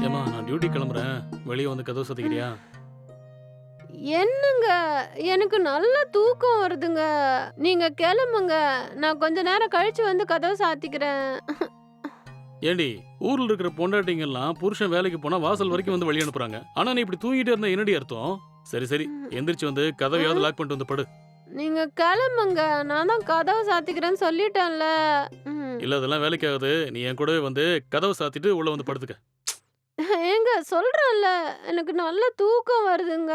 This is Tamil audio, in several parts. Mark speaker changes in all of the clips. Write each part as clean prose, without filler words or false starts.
Speaker 1: ஏம்மா நான் டியூட்டி கிளம்புறேன். வெளியே வந்து கதவு சாத்திக்கிறியா?
Speaker 2: என்னங்க, எனக்கு நல்ல தூக்கம் வருதுங்க. நீங்க கிளம்புங்க. நான் கொஞ்ச நேரம் கழிச்சு வந்து கதவு சாத்திக்கிறேன்.
Speaker 1: ஏண்டி ஊர்ல இருக்கிற பொண்டாட்டிங்கெல்லாம் புருஷன் வேலைக்கு போனா வாசல் வரைக்கும் வந்து வெளிய அனுப்புறாங்க. ஆனா நீ இப்படி தூங்கிட்டே இருந்தா என்னடி அர்த்தம்? சரி சரி
Speaker 2: ம்.
Speaker 1: எந்திரிச்சு வந்து
Speaker 2: ஆ,
Speaker 1: கதவையாவது லாக் பண்ணிட்டு வந்து படு.
Speaker 2: நீங்க கிளம்புங்க. நான் தான் கதவு சாத்திக்கிறேன்னு சொல்லிட்டேன்ல. ம்.
Speaker 1: இல்ல அதெல்லாம் வேலைக்கு ஆகாது. நீ என் கூடவே வந்து கதவை சாத்திட்டு உள்ள வந்து படுத்துக்க.
Speaker 2: ஏங்க சொல்றேன்ல, எனக்கு நல்ல தூக்கம் வருதுங்க.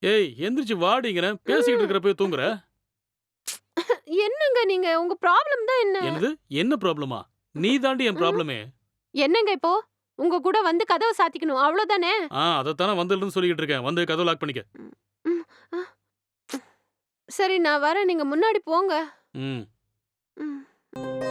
Speaker 1: ஏய் எந்திரிச்சு வாடிங்கிறேன். பேசிக்கிட்டு
Speaker 2: ம்.
Speaker 1: இருக்கிறப்ப தூங்குற?
Speaker 2: என்னங்க நீங்க? உங்க ப்ராப்ளம் தான் என்ன?
Speaker 1: என்னது? என்ன ப்ராப்ளமா? நீ தாண்டி என்
Speaker 2: ம்.
Speaker 1: ப்ராப்ளமே.
Speaker 2: என்னங்க இப்போ? உங்க கூட வந்து கதவ சாத்திக்கணும். அவ்வளோதானே?
Speaker 1: அதத்தானே வந்துடுன்னு சொல்லிக்கிட்டு இருக்கேன். வந்து கதவை லாக் பண்ணிக்க.
Speaker 2: ம். ம். அ. சரி நான் வரேன். நீங்க முன்னாடி போங்க.
Speaker 1: ம்.
Speaker 2: ம். ம்.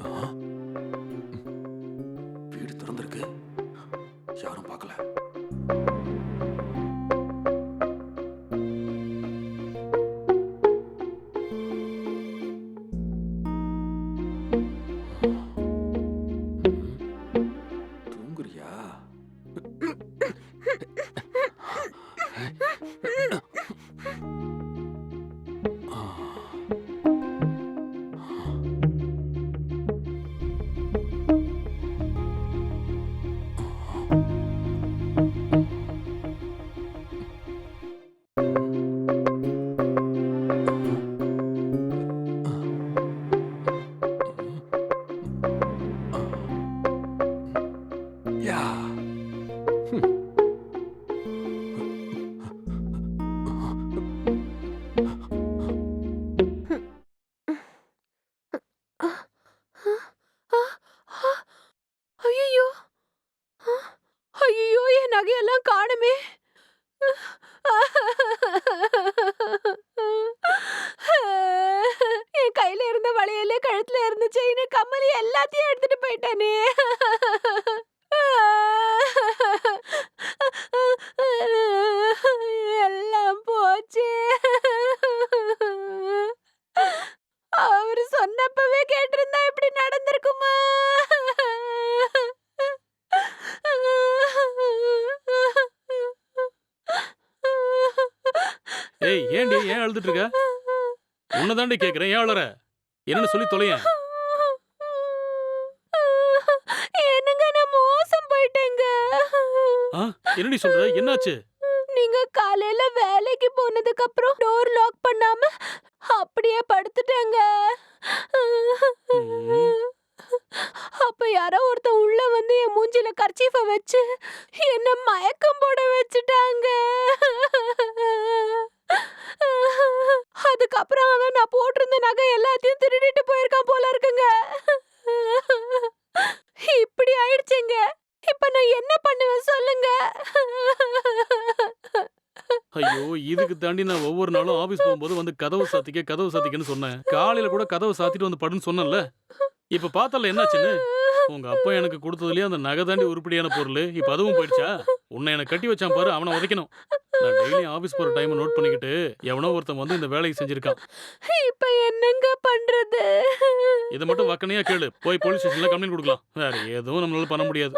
Speaker 3: ஆ, வீடு திறந்திருக்கு. யாரும் பார்க்கல. ம், தூங்குறியா? ஆ, யா.
Speaker 2: ஐயய்யோ! ஐயய்யோ! என் நகையெல்லாம் காணுமே! என் கையில இருந்த வளையலு, கழுத்துல இருந்த செயினு, கம்மலு எல்லாத்தையும் எடுத்துட்டு போயிட்டானே! எல்லாம் போச்சே! அவரு சொன்னப்பவே கேட்டிருந்தா இப்படி நடந்திருக்குமா?
Speaker 1: ஏய் ஏன்டி ஏன் அழுதுட்டு இருக்க? உன்னை தாண்டி கேட்கிறேன். ஏன் அழற? என்னன்னு சொல்லி தொலையேன்.
Speaker 2: என்னங்க நான் மோசம் போயிட்டேங்க.
Speaker 1: ஆ என்னடி சொல்ற? என்னாச்சு?
Speaker 2: நீங்க காலையில வேலைக்கு போனதுக்கு அப்புறம் டோர் லாக் பண்ணாம அப்படியே படுத்துட்டேங்க.
Speaker 1: ம்.
Speaker 2: அப்ப யாரோ ஒருத்தன் உள்ள வந்து என் மூஞ்சில கர்ச்சீஃப வச்சு என்ன மயக்கம் போட வச்சுட்டாங்க. அதுக்கப்புறம் அவன் நான் போட்டிருந்த நகை எல்லாத்தையும் திருடிட்டு போயிருக்கான் போல இருக்குங்க. இப்படி ஆயிடுச்சுங்க. இப்ப நான் என்ன பண்ணுவேன் சொல்லுங்க?
Speaker 1: ஐயோ! இதுக்கு தாண்டி நான் ஒவ்வொரு நாளும் ஆபீஸ் போகும்போது வந்து கதவு சாத்திக்கன்னு சொன்னேன். காலையில கூட கதவ சாத்திட்டு வந்து படுன்னு சொன்னேன்ல. இப்ப பார்த்தல்ல என்னாச்சுன்னு? உங்க அப்பா எனக்கு குடுத்ததுலயே அந்த நகை தாண்டி உருப்படியான பொருளு. இப்ப அதுவும் போயிடுச்சா? உன்னை என்ன கட்டி வச்சான் பாரு, அவன உதைக்கணும். நான் டெய்லியும் ஆபீஸ் போற டைம நோட் பண்ணிக்கிட்டு, எவனோ ஒருத்தன் வந்து இந்த வேலைய செஞ்சிருக்கான்.
Speaker 2: இப்ப என்னங்க பண்றது?
Speaker 1: இத மட்டும் வக்கனையா கேளு. போய் போலீஸ் ஸ்டேஷன்ல கம்ப்ளைண்ட் குடுக்கலாம். வேற எதுவும் நம்மளால பண்ண முடியாது.